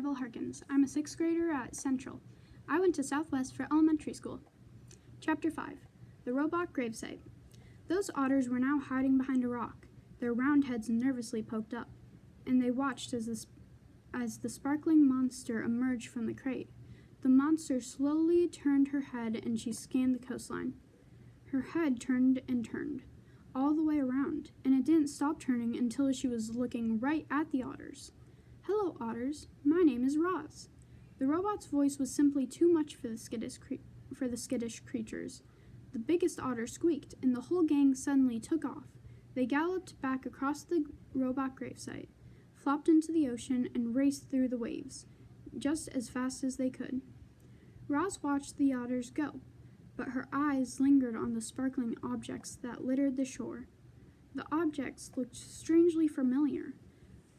Maribel Harkins. I'm a 6th grader at Central. I went to Southwest for elementary school. Chapter 5. The Robot Gravesite. Those otters were now hiding behind a rock, their round heads nervously poked up, and they watched as the sparkling monster emerged from the crate. The monster slowly turned her head and she scanned the coastline. Her head turned and turned, all the way around, and it didn't stop turning until she was looking right at the otters. "Hello, otters. My name is Roz." The robot's voice was simply too much for the skittish creatures. The biggest otter squeaked, and the whole gang suddenly took off. They galloped back across the robot gravesite, flopped into the ocean, and raced through the waves, just as fast as they could. Roz watched the otters go, but her eyes lingered on the sparkling objects that littered the shore. The objects looked strangely familiar.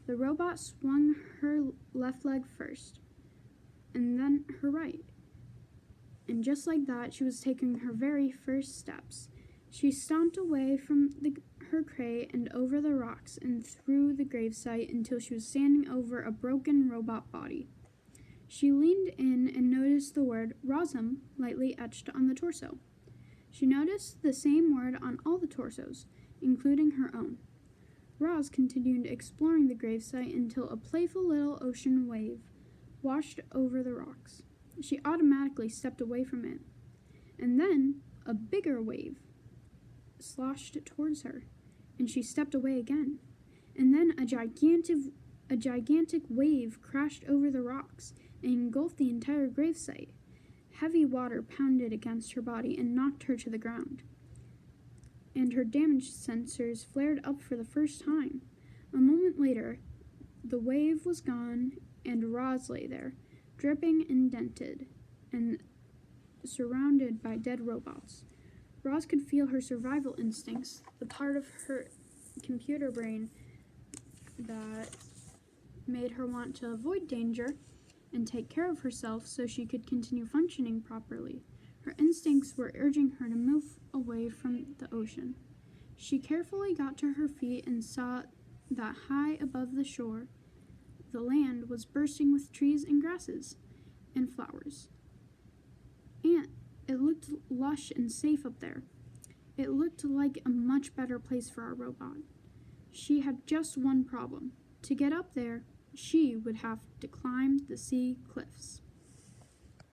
The robot swung her left leg first, and then her right. And just like that, she was taking her very first steps. She stomped away from her crate and over the rocks and through the gravesite until she was standing over a broken robot body. She leaned in and noticed the word Rosum lightly etched on the torso. She noticed the same word on all the torsos, including her own. Roz continued exploring the gravesite until a playful little ocean wave washed over the rocks. She automatically stepped away from it. And then a bigger wave sloshed towards her, and she stepped away again. And then a gigantic wave crashed over the rocks and engulfed the entire gravesite. Heavy water pounded against her body and knocked her to the ground, and her damage sensors flared up for the first time. A moment later, the wave was gone, and Roz lay there, dripping and dented, and surrounded by dead robots. Roz could feel her survival instincts, the part of her computer brain that made her want to avoid danger and take care of herself so she could continue functioning properly. Her instincts were urging her to move away from the ocean. She carefully got to her feet and saw that high above the shore, the land was bursting with trees and grasses and flowers. And it looked lush and safe up there. It looked like a much better place for our robot. She had just one problem. To get up there, she would have to climb the sea cliffs.